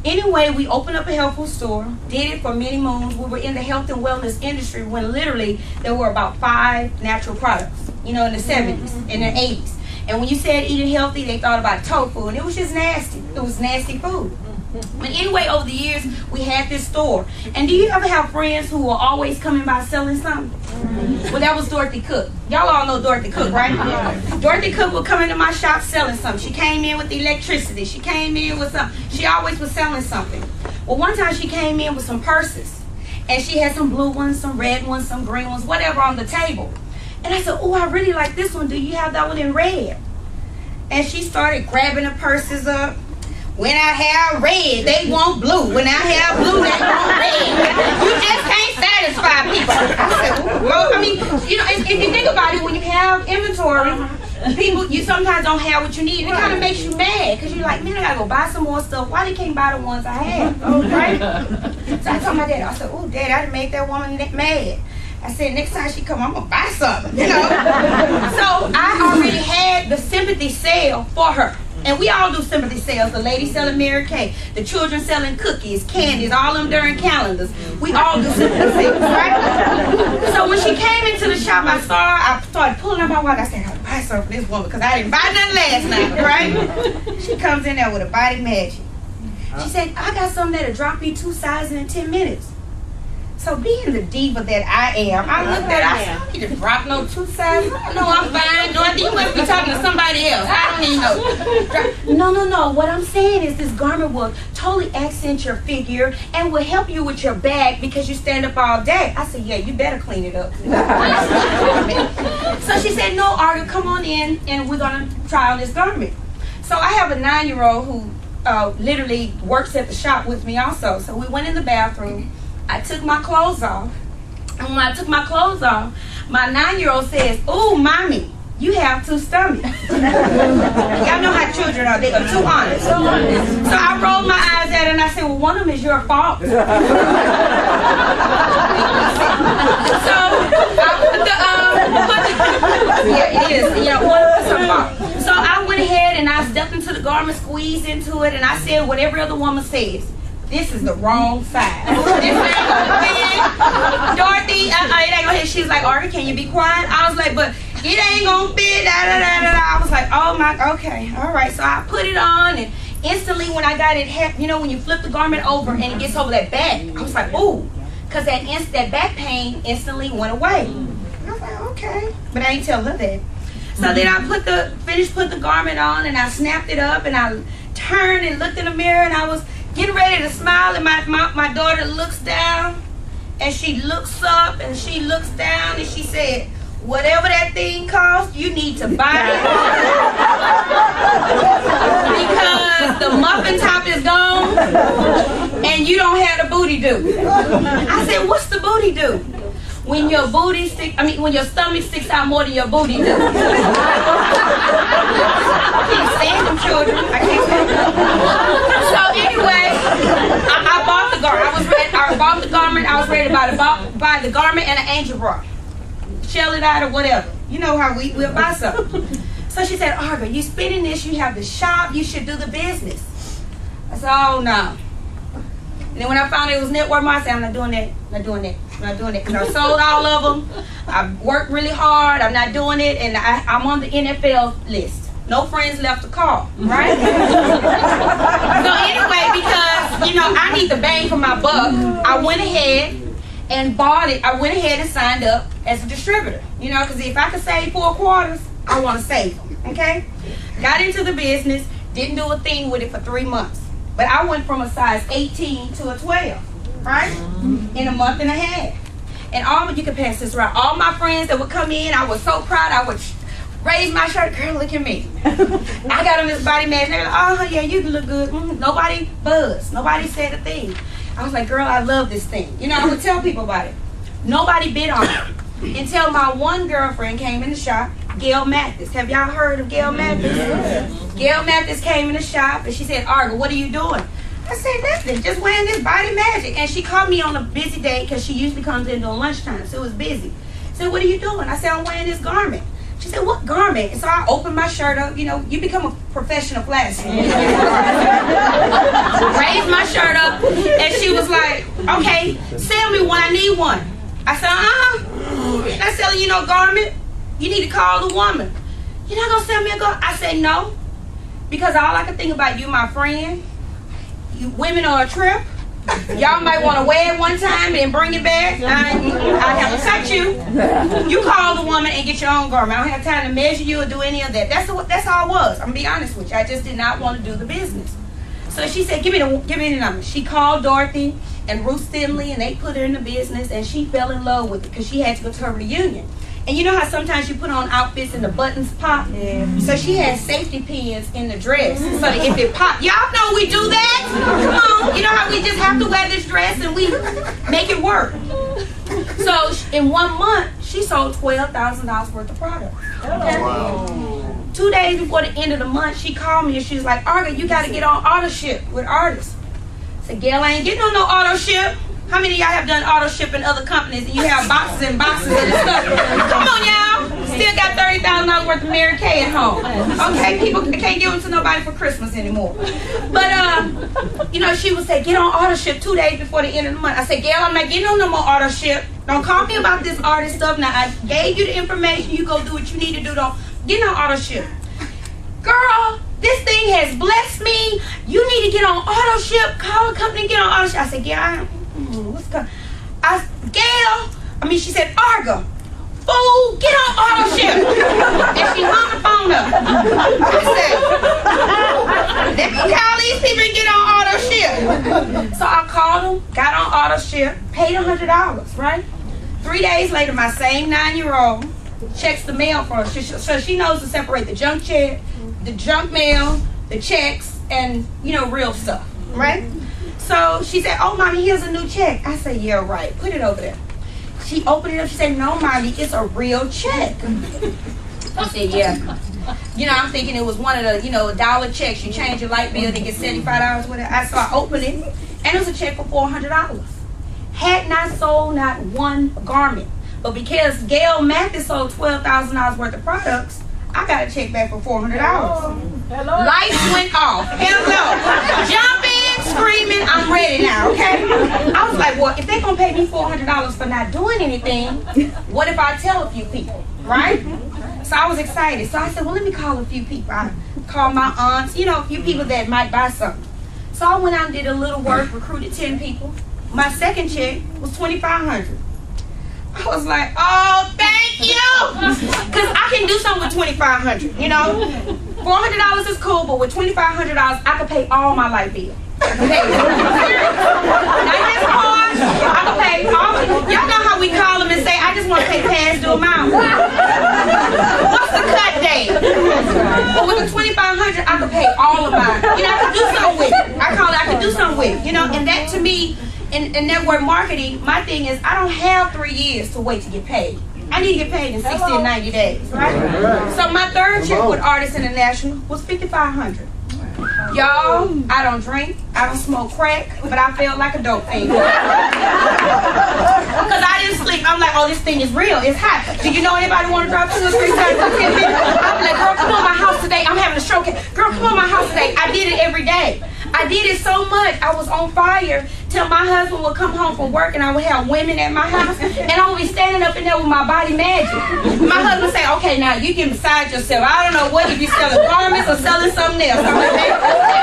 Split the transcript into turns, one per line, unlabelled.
Anyway, we opened up a health food store, did it for many moons. We were in the health and wellness industry when literally there were about 5 natural products, in the 70s and the 80s. And when you said eating healthy, they thought about tofu, and it was just nasty. It was nasty food. But anyway, over the years, we had this store. And do you ever have friends who were always coming by selling something? Well, that was Dorothy Cook. Y'all all know Dorothy Cook, right? Dorothy Cook would come into my shop selling something. She came in with the electricity. She came in with something. She always was selling something. Well, one time she came in with some purses. And she had some blue ones, some red ones, some green ones, whatever on the table. And I said, oh, I really like this one. Do you have that one in red? And she started grabbing the purses up. When I have red, they want blue. When I have blue, they want red. You just can't satisfy people. I said, well, I mean, if you think about it, when you have inventory, people, you sometimes don't have what you need. It kind of makes you mad because you're like, man, I gotta go buy some more stuff. Why they can't buy the ones I have? Right? So I told my dad, I said, oh, Dad, I done made that woman mad. I said, next time she come, I'm gonna buy something, So I already had the sympathy sale for her. And we all do sympathy sales. The lady selling Mary Kay, the children selling cookies, candies, all them during calendars. We all do sympathy sales, right? So when she came into the shop, I started pulling out my wallet. I said, I gotta buy something for this woman because I didn't buy nothing last night, right? She comes in there with a body magic. She said, I got something that'll drop you 2 sizes in 10 minutes. So being the diva that I am, I looked at her, I said, I don't need to drop no 2 sizes. No, I'm fine. Dorothy, you must be talking to somebody else. I don't need no. No. What I'm saying is this garment will totally accent your figure and will help you with your back because you stand up all day. I said, yeah, you better clean it up. So she said, no, Arga, come on in and we're going to try on this garment. So I have a 9-year-old who literally works at the shop with me also. So we went in the bathroom. I took my clothes off, and when I took my clothes off, my 9-year-old says, "Ooh, mommy, you have 2 stomachs." Y'all know how children are; they are too honest. So I rolled my eyes at her and I said, "Well, one of them is your fault." Yeah, it is. One of them is her fault. So I went ahead and I stepped into the garment, squeezed into it, and I said what every other woman says. This is the wrong size. This ain't gonna fit. Dorothy, it ain't gonna fit. She was like, Arga, can you be quiet? I was like, but it ain't gonna fit. I was like, oh my, okay, all right. So I put it on, and instantly when I got it, when you flip the garment over and it gets over that back, I was like, ooh, because that back pain instantly went away. I was like, okay, but I ain't tell her that. So then I put the garment on, and I snapped it up, and I turned and looked in the mirror, and I was getting ready to smile, and my daughter looks down, and she looks up, and she looks down, and she said, whatever that thing costs, you need to buy it. Because the muffin top is gone, and you don't have the booty do. I said, what's the booty do? When your when your stomach sticks out more than your booty do. I can't stand them children. I can't stand them. So anyway, I bought the garment. I bought the garment. I was ready to buy the garment and an angel bra. Shell it out or whatever. You know how we'll buy something. So she said, Arga, you spending this, you have the shop, you should do the business. I said, oh no. And then when I found it was network marketing, I said, I'm not doing that, not doing that, not doing it. Because I sold all of them. I worked really hard. I'm not doing it. And I'm on the NFL list. No friends left to call, right? So anyway, because, I need the bang for my buck, I went ahead and bought it. I went ahead and signed up as a distributor. Because if I could save 4 quarters, I want to save them, okay? Got into the business, didn't do a thing with it for 3 months. But I went from a size 18 to a 12, right? In a month and a half. And you can pass this around. All my friends that would come in, I was so proud. I would raise my shirt. Girl, look at me. I got on this body mask. They're like, oh, yeah, you look good. Nobody buzzed. Nobody said a thing. I was like, girl, I love this thing. I would tell people about it. Nobody bid on it. Until my one girlfriend came in the shop, Gail Mathis. Have y'all heard of Gail Mathis? Yeah. Gail Mathis came in the shop and she said, Arga, what are you doing? I said, nothing, just wearing this body magic. And she called me on a busy day because she usually comes in during lunchtime, so it was busy. I said, what are you doing? I said, I'm wearing this garment. She said, what garment? And so I opened my shirt up. You know, you become a professional plastic. Raised my shirt up, and she was like, okay, sell me one. I need one. I said, you're not selling you no garment. You need to call the woman. You're not going to sell me a garment? I said, no. Because all I can think about, you my friend. You women are a trip. Y'all might want to wear it one time and bring it back. I have to cut you. You call the woman and get your own garment. I don't have time to measure you or do any of that. That's all it was. I'm going to be honest with you. I just did not want to do the business. So she said, give me the number. She called Dorothy and Ruth Stinley, and they put her in the business, and she fell in love with it because she had to go to her reunion. And you know how sometimes you put on outfits and the buttons pop? Yeah. So she had safety pins in the dress. So that if it popped, y'all know we do that? Come on. You know how we just have to wear this dress and we make it work. So in 1 month, she sold $12,000 worth of product. Okay? Wow. 2 days before the end of the month, she called me and she was like, Arga, you got to get on auto ship with artists. I said, Gail, I ain't getting on no auto ship. How many of y'all have done auto ship in other companies and you have boxes and boxes and stuff? Come on, y'all. Still got $30,000 worth of Mary Kay at home. Okay, people can't give them to nobody for Christmas anymore. But, you know, she would say, get on auto ship 2 days before the end of the month. I said, Gail, I'm not getting on no more auto ship. Don't call me about this artist stuff. Now, I gave you the information. You go do what you need to do. Don't get on auto ship. Girl, this thing has blessed me. You need to get on auto ship. Call the company and get on auto ship. I said, Gail, what's going on? She said, Arga, fool, get on auto ship. And she hung the phone up. I said, let me call these people and get on auto ship. So I called them, got on auto ship, paid $100, right? 3 days later, my same 9-year-old checks the mail for her. So she knows to separate the junk check, the junk mail, the checks, and, you know, real stuff, right? So she said, oh, Mommy, here's a new check. I said, yeah, right. Put it over there. She opened it up. She said, no, Mommy, it's a real check. I said, yeah. You know, I'm thinking it was one of the, you know, $1 checks. You change your light bill, they get $75 with it. So I opened it, and it was a check for $400. Had not sold not one garment. But because Gail Mathis sold $12,000 worth of products, I got a check back for $400. Hello. Lights went off. Hello. Jumping, screaming, I'm ready now, okay? I was like, well, if they're going to pay me $400 for not doing anything, what if I tell a few people, right? So I was excited. So I said, well, let me call a few people. I called my aunts, you know, a few people that might buy something. So I went out and did a little work, recruited 10 people. My second check was $2,500. I was like, oh, thank you. Because I can do something with $2,500, you know. $400 is cool, but with $2,500, I could pay all my light bill. Not just cars. I could pay all. Y'all know how we call them and say, I just want to pay past due amount. What's the cut date? But with the $2,500, I could pay all of mine. You know, I could do something with it. I call it, I could do something with it. You know, and that to me, in network marketing, my thing is I don't have 3 years to wait to get paid. I need to get paid in 60 and 90 days, right? So my third check with Artists International was $5,500. Y'all, I don't drink, I don't smoke crack, but I felt like a dope fiend. Because I didn't sleep. I'm like, oh, this thing is real. It's hot. Do you know anybody want to drop 2 or 3 times in 10 minutes? I'm like, girl, come on my house today. I'm having a stroke. Girl, come on my house today. I did it every day. I did it so much. I was on fire till my husband would come home from work and I would have women at my house and I would be standing up in there with my body magic. My husband say, okay, now you can beside yourself. I don't know what if you're selling garments or selling something else. I'm like, hey, okay.